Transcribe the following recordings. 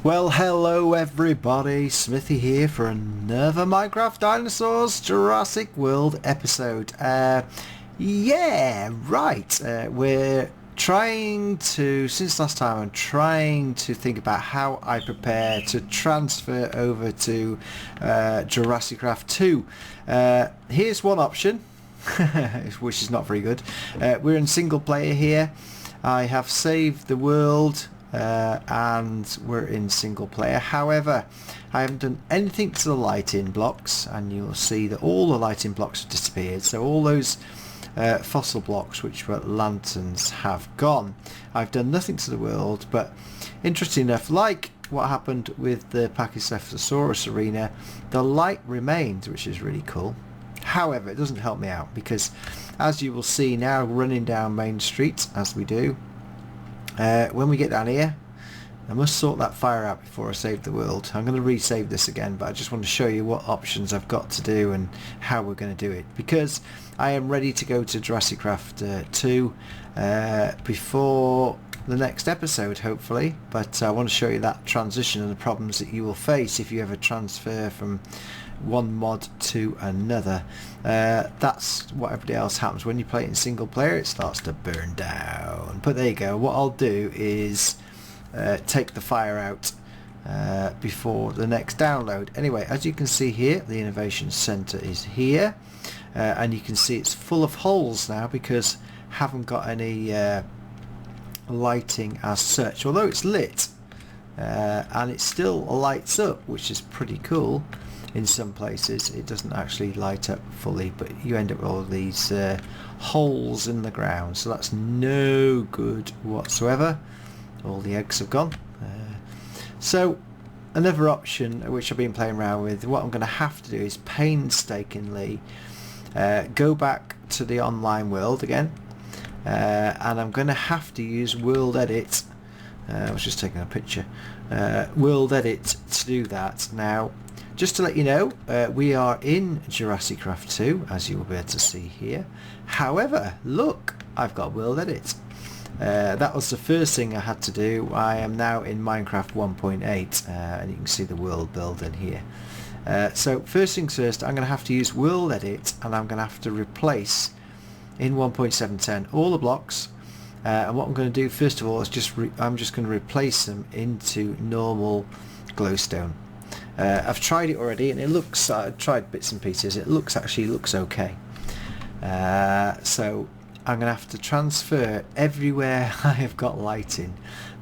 Well, hello everybody, Smithy here for another Minecraft Dinosaurs Jurassic World episode. We're trying to, since last time, I'm trying to think about how I prepare to transfer over to JurassiCraft 2. Here's one option, which is not very good. We're in single player here. I have saved the world. And we're in single player. However, I haven't done anything to the lighting blocks, and you'll see that all the lighting blocks have disappeared. So all those fossil blocks, which were lanterns, have gone. I've done nothing to the world, but interesting enough, like what happened with the Paleocraft arena, the light remains, which is really cool. However, it doesn't help me out because, as you will see now, running down Main Street as we do, when we get down here, I must sort that fire out before I save the world. I'm going to resave this again, but I just want to show you what options I've got to do and how we're going to do it, because I am ready to go to JurassiCraft 2 before the next episode, hopefully. But I want to show you that transition and the problems that you will face if you ever transfer from one mod to another. That's what everybody else happens when you play it in single player. It starts to burn down. But there you go. What I'll do is take the fire out before the next download. Anyway, as you can see here, the innovation center is here, and you can see it's full of holes now because I haven't got any lighting as such, although it's lit, and it still lights up, which is pretty cool. In some places it doesn't actually light up fully, but you end up with all of these holes in the ground, so that's no good whatsoever. All the eggs have gone. So another option which I've been playing around with, what I'm going to have to do is painstakingly go back to the online world again, and I'm going to have to use World Edit. I was just taking a picture. World Edit to do that. Now, just to let you know, we are in JurassiCraft 2, as you will be able to see here. However, look, I've got World Edit. That was the first thing I had to do. I am now in Minecraft 1.8, and you can see the world building here. So first things first, I'm going to have to use World Edit, and I'm going to have to replace in 1.710 all the blocks. And what I'm going to do first of all is I'm just going to replace them into normal glowstone. I've tried it already, and it looks, I've tried bits and pieces, it actually looks okay. So I'm going to have to transfer everywhere I have got lighting.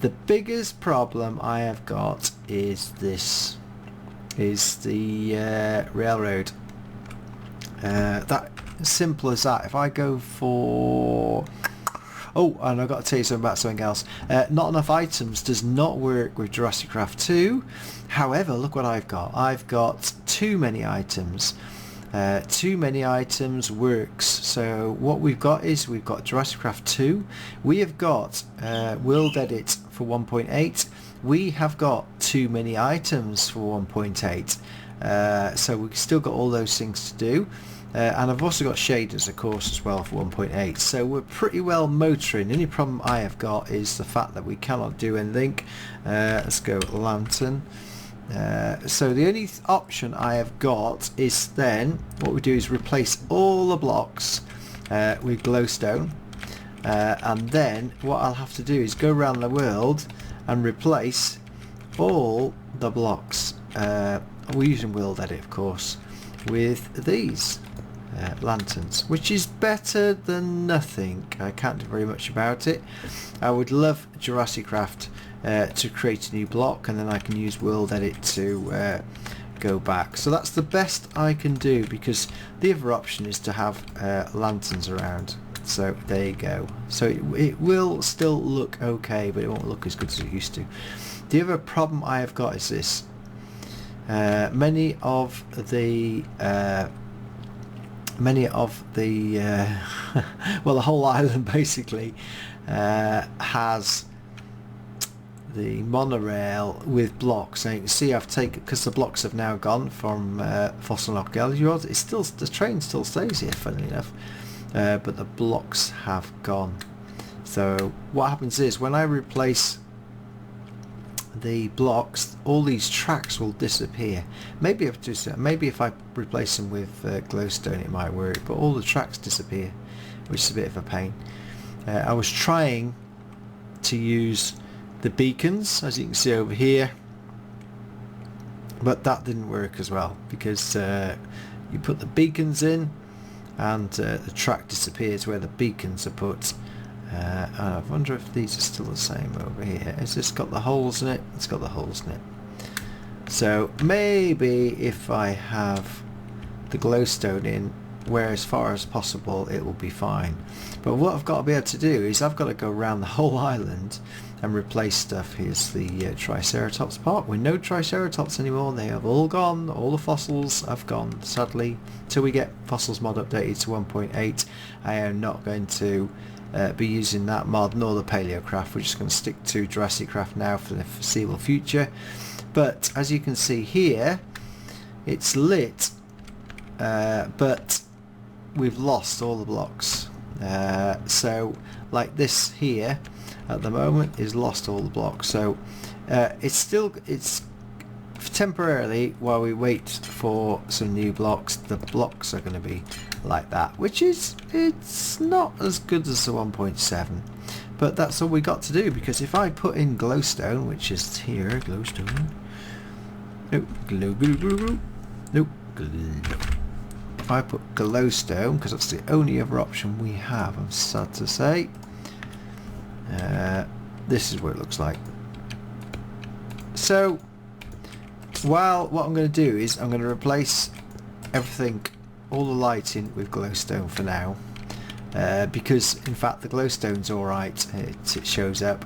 The biggest problem I have got is this, is the railroad. That simple as that. If I go for... Oh, and I've got to tell you something about something else. NotEnoughItems does not work with JurassiCraft 2. However, look what I've got. I've got too many items. Too many items works. So what we've got is we've got JurassiCraft 2. We have got World Edit for 1.8. We have got too many items for 1.8. So we've still got all those things to do. And I've also got shaders, of course, as well for 1.8. So we're pretty well motoring. The only problem I have got is the fact that we cannot do anything. Let's go lantern. So the only option I have got is then what we do is replace all the blocks with glowstone, and then what I'll have to do is go around the world and replace all the blocks. We're using World Edit, of course, with these lanterns, which is better than nothing. I can't do very much about it. I would love JurassiCraft to create a new block, and then I can use World Edit to go back. So that's the best I can do, because the other option is to have lanterns around. So there you go. So it will still look okay, but it won't look as good as it used to. The other problem I have got is this. Many of the well, the whole island basically has the monorail with blocks. Now you can see I've taken, because the blocks have now gone from Fossil and Archeology World. It's still, the train still stays here, funnily enough, but the blocks have gone. So what happens is when I replace the blocks, all these tracks will disappear. Maybe if I replace them with glowstone it might work, but all the tracks disappear, which is a bit of a pain. I was trying to use the beacons, as you can see over here, but that didn't work as well, because you put the beacons in and the track disappears where the beacons are put. I wonder if these are still the same over here. Has this got the holes in it? It's got the holes in it. So maybe if I have the glowstone in where as far as possible it will be fine. But what I've got to be able to do is I've got to go around the whole island and replace stuff. Here's the Triceratops Park with no Triceratops anymore. They have all gone. All the fossils have gone, sadly. Till we get Fossils mod updated to 1.8, I am not going to be using that mod nor the Paleocraft. We're just going to stick to JurassicCraft now for the foreseeable future. But as you can see here, it's lit, but we've lost all the blocks. So like this here at the moment is lost all the blocks. So it's temporarily, while we wait for some new blocks, the blocks are going to be like that, which is, it's not as good as the 1.7, but that's all we got to do, because if I put in glowstone, which is here, glowstone, nope, nope, if I put glowstone, because that's the only other option we have, I'm sad to say, this is what it looks like. So well, what I'm going to do is I'm going to replace everything, all the lighting, with glowstone for now, because in fact the glowstone's alright, it shows up,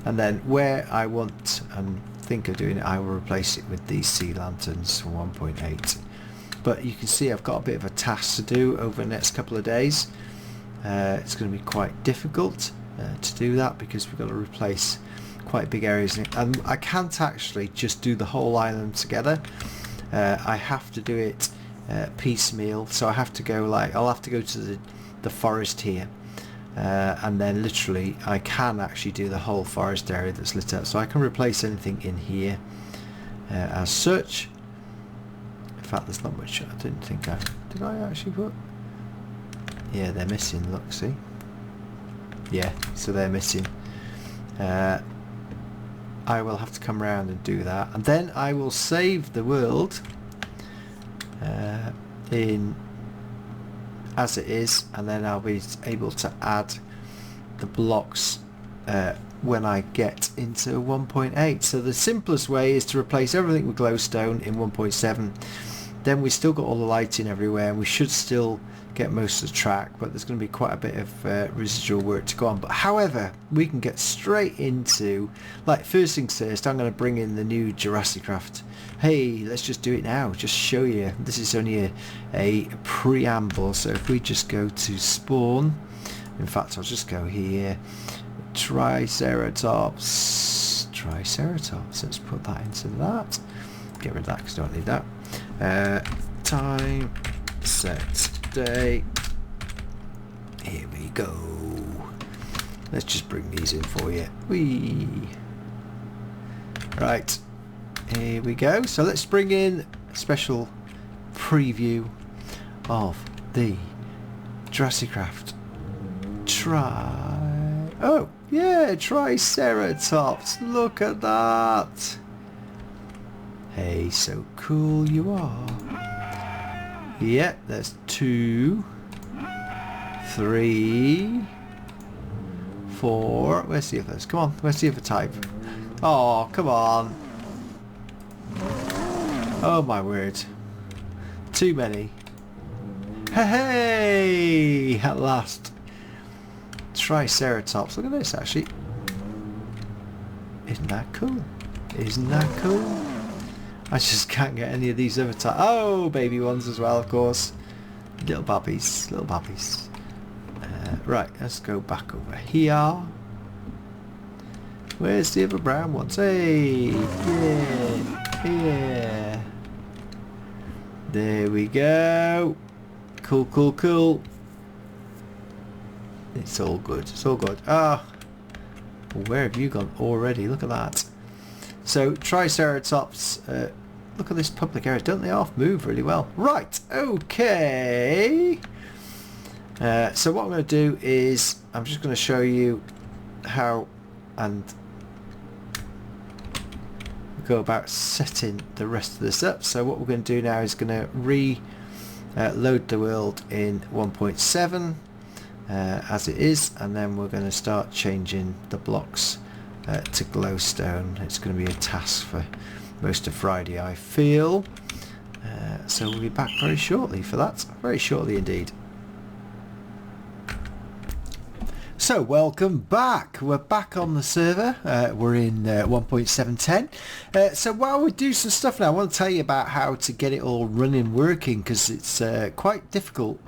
and then where I want and think of doing it, I will replace it with these sea lanterns from 1.8. But you can see I've got a bit of a task to do over the next couple of days. It's going to be quite difficult to do that, because we've got to replace quite big areas, and I can't actually just do the whole island together. I have to do it piecemeal, so I have to go, like, I'll have to go to the forest here, and then literally I can actually do the whole forest area that's lit up, so I can replace anything in here as such. In fact, there's not much. I didn't think did I actually put, yeah, they're missing, look, see, yeah, so they're missing. I will have to come around and do that, and then I will save the world in as it is, and then I'll be able to add the blocks when I get into 1.8. So the simplest way is to replace everything with glowstone in 1.7. Then we still got all the lighting everywhere, and we should still get most of the track, but there's going to be quite a bit of residual work to go on. But however, we can get straight into, like, first things first, I'm going to bring in the new JurassicCraft. Hey, let's just do it now, just show you. This is only a preamble, so if we just go to spawn, in fact I'll just go here, Triceratops, let's put that into that, get rid of that because I don't need that. Time, set, day, here we go. Let's just bring these in for you. Whee! Right, here we go. So let's bring in a special preview of the JurassicCraft oh yeah, Triceratops, look at that. Hey, so cool you are. Yeah, there's 2, 3, 4. Where's the others? Come on, where's the other type? Oh, come on. Oh my word. Too many. Hey, at last. Triceratops. Look at this, actually. Isn't that cool? Isn't that cool? I just can't get any of these other types. Oh, baby ones as well, of course. Little babbies, little babbies. Right, let's go back over here. Where's the other brown ones? Hey, yeah, yeah. There we go. Cool, cool, cool. It's all good. It's all good. Ah, where have you gone already? Look at that. So Triceratops, look at this public area, don't they all move really well? Right, okay. So what I'm going to do is I'm just going to show you how and go about setting the rest of this up. So what we're going to do now is going to load the world in 1.7 as it is, and then we're going to start changing the blocks to glowstone. It's going to be a task for most of Friday, I feel. So we'll be back very shortly for that. Very shortly indeed. So welcome back. We're back on the server. We're in 1.710. So while we do some stuff now, I want to tell you about how to get it all running, working, because it's quite difficult.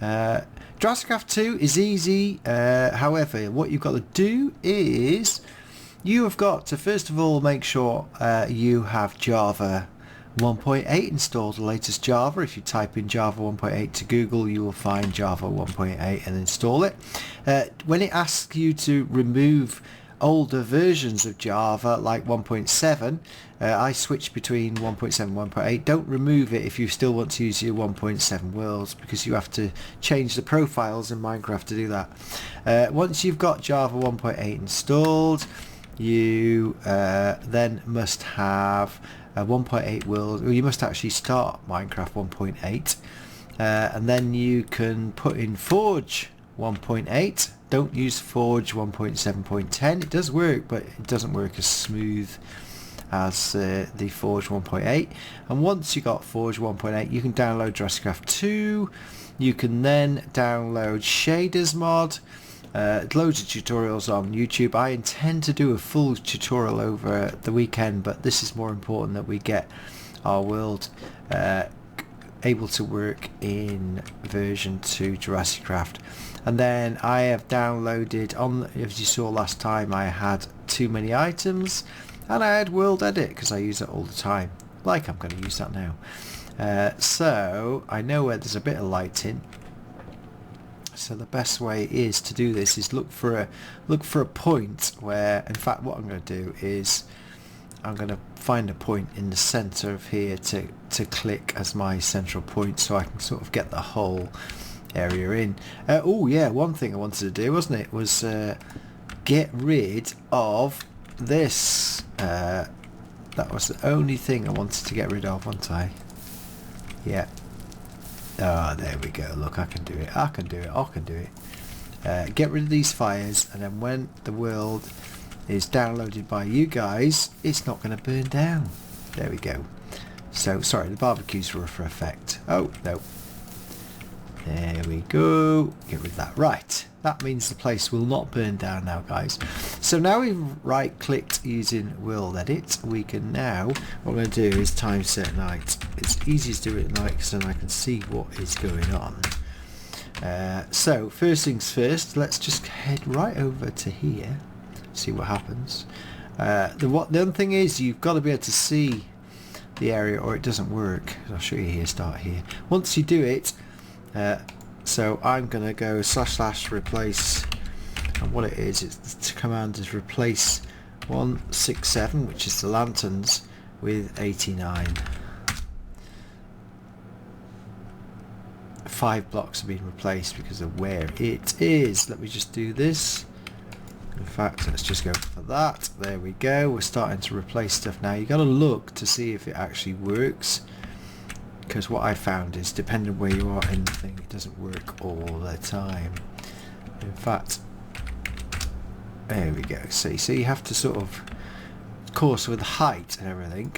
JurassiCraft 2 is easy. However, what you've got to do is you have got to first of all make sure you have Java 1.8 installed, the latest Java. If you type in Java 1.8 to Google, you will find Java 1.8 and install it. When it asks you to remove older versions of Java like 1.7, I switch between 1.7 and 1.8. Don't remove it if you still want to use your 1.7 worlds, because you have to change the profiles in Minecraft to do that. Once you've got Java 1.8 installed, you then must have a 1.8 world. Well, you must actually start Minecraft 1.8, and then you can put in Forge 1.8. Don't use Forge 1.7.10. It does work, but it doesn't work as smooth as the Forge 1.8. And once you got Forge 1.8, you can download JurassiCraft 2. You can then download Shaders mod. Loads of tutorials on YouTube. I intend to do a full tutorial over the weekend, but this is more important that we get our world able to work in version 2 JurassiCraft. And then I have downloaded, as you saw last time, I had too many items, and I had world edit because I use it all the time, like I'm going to use that now. So I know where there's a bit of lighting. So the best way is to do this is look for a point where, in fact, what I'm going to do is I'm going to find a point in the center of here to click as my central point, so I can sort of get the whole area in. Oh yeah, one thing I wanted to do, wasn't it, was get rid of this. That was the only thing I wanted to get rid of, wasn't I? Yeah. Oh, there we go. Look, I can do it. I can do it. I can do it. Get rid of these fires, and then when the world is downloaded by you guys, it's not going to burn down. There we go. So, sorry, the barbecues were for effect. Oh, no. There we go. Get rid of that. Right. That means the place will not burn down now, guys. So now we've right-clicked using World Edit. We can now, what we're going to do is time set night. It's easy to do it at night because then I can see what is going on. So first things first, let's just head right over to here. See what happens. The other thing is you've got to be able to see the area or it doesn't work. I'll show you here, start here. Once you do it, so I'm going to go / replace, and what it is, the command is replace 167, which is the lanterns, with 89. 5 blocks have been replaced because of where it is. Let me just do this. In fact, let's just go for that. There we go. We're starting to replace stuff now. You've got to look to see if it actually works, because what I found is depending on where you are in the thing, it doesn't work all the time. In fact, there we go. See, so you have to sort of course with height and everything,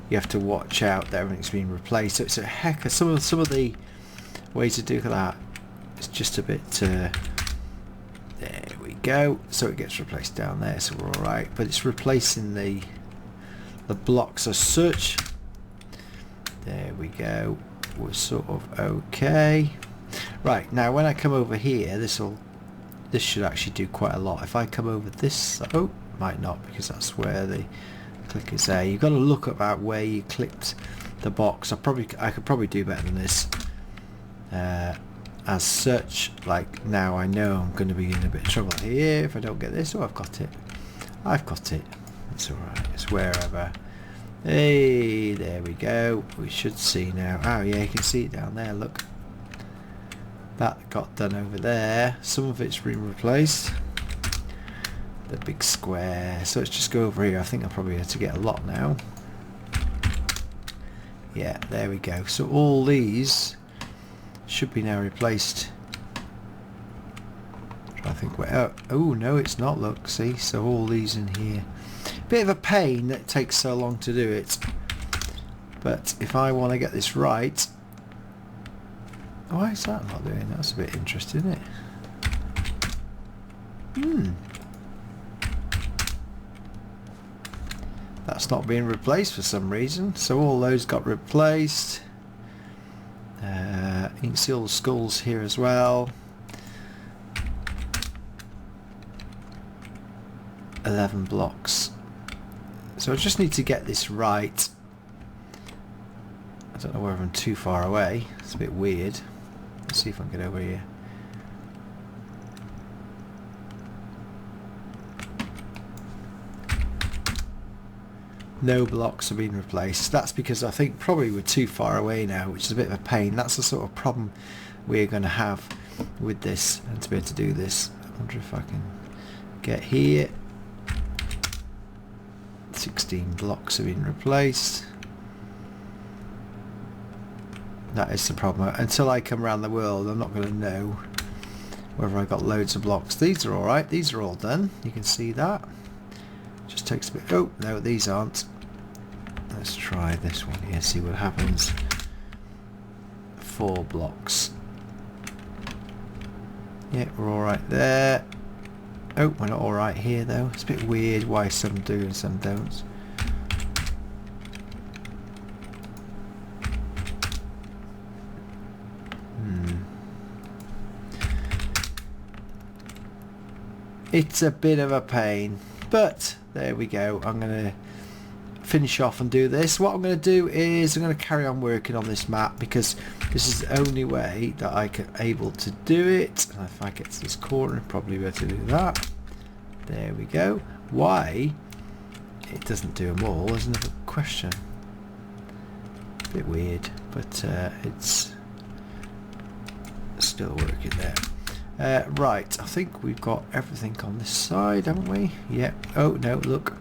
you have to watch out that everything's been replaced. So it's a heck of some of the ways to do that. It's just a bit. There we go. So it gets replaced down there, so we're all right. But it's replacing the blocks as such. There we go. We're sort of okay. Right, now when I come over here, this should actually do quite a lot. If I come over this, oh, might not, because that's where the click is there. You've got to look about where you clicked the box. I could probably do better than this. As such, like now I know I'm going to be in a bit of trouble here if I don't get this. Oh, I've got it. I've got it. It's alright, it's wherever. Hey, there we go. We should see now. Oh yeah, you can see it down there, look. That got done over there. Some of it's been replaced. The big square. So let's just go over here. I think I probably have to get a lot now. Yeah, there we go. So all these should be now replaced. I think we're... Oh, no, it's not. Look, see? So all these in here. Bit of a pain that it takes so long to do it. But if I want to get this right... Why is that not doing? That's a bit interesting, isn't it? That's not being replaced for some reason. So all those got replaced. You can see all the skulls here as well. 11 blocks. So I just need to get this right. I don't know whether I'm too far away. It's a bit weird. Let's see if I can get over here. No blocks have been replaced. That's because I think probably we're too far away now, which is a bit of a pain. That's the sort of problem we're going to have with this, and to be able to do this. I wonder if I can get here. 16 blocks have been replaced. That is the problem. Until I come around the world, I'm not going to know whether I got loads of blocks. These are alright. These are all done. You can see that. Just takes a bit... Oh, no, these aren't. Let's try this one here, see what happens. 4 blocks. Yeah, we're alright there. Oh, we're not alright here though. It's a bit weird why some do and some don't. It's a bit of a pain, but there we go. I'm going to finish off and do this. What I'm going to do is I'm going to carry on working on this map, because this is the only way that I can able to do it. And if I get to this corner, probably better do that. There we go. Why it doesn't do them all is another question. A bit weird, but it's still working there. Right, I think we've got everything on this side, haven't we? Yeah. Oh no, look.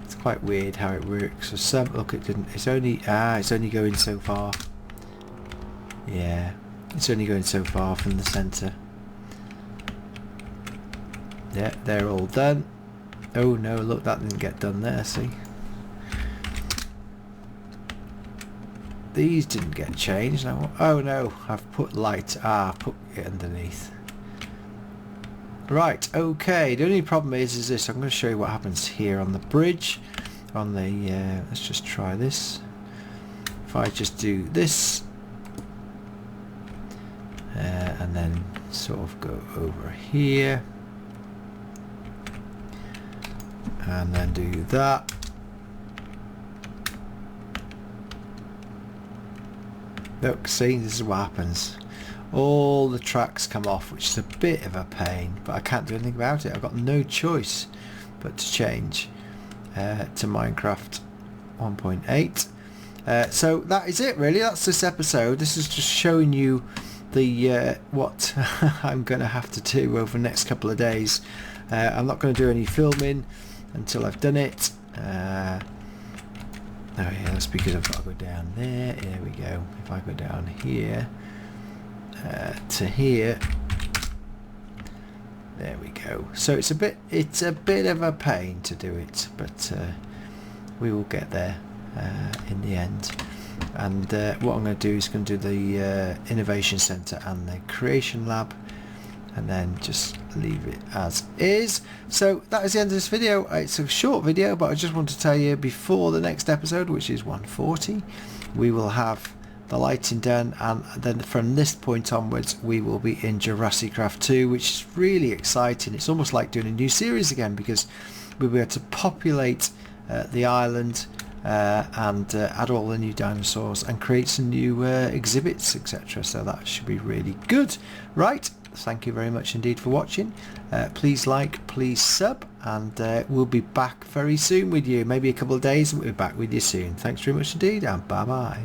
It's quite weird how it works. So some look, it didn't. It's only going so far. Yeah, it's only going so far from the centre. Yeah, they're all done. Oh no, look, that didn't get done there. See. These didn't get changed. Now, oh no, I've put light. I've put it underneath. Right, okay. The only problem is this. I'm going to show you what happens here on the bridge. On the, let's just try this. If I just do this, and then sort of go over here, and then do that. Look, see, this is what happens. All the tracks come off, which is a bit of a pain, but I can't do anything about it. I've got no choice but to change to Minecraft 1.8. So that is it, really. That's this episode. This is just showing you the what I'm going to have to do over the next couple of days. I'm not going to do any filming until I've done it. Oh yeah, that's because I've got to go down there. There we go. If I go down here to here, there we go. So it's a bit of a pain to do it, but we will get there in the end. And what I'm going to do is going to do the Innovation Centre and the Creation Lab, and then just leave it as is. So that is the end of this video. It's a short video, but I just want to tell you before the next episode, which is 140, we will have the lighting done, and then from this point onwards we will be in JurassiCraft 2, which is really exciting. It's almost like doing a new series again, because we'll be able to populate the island and add all the new dinosaurs and create some new exhibits, etc. So that should be really good. Right, thank you very much indeed for watching. Please like, please sub, and we'll be back very soon with you. Maybe a couple of days, and we'll be back with you soon. Thanks very much indeed, and bye bye.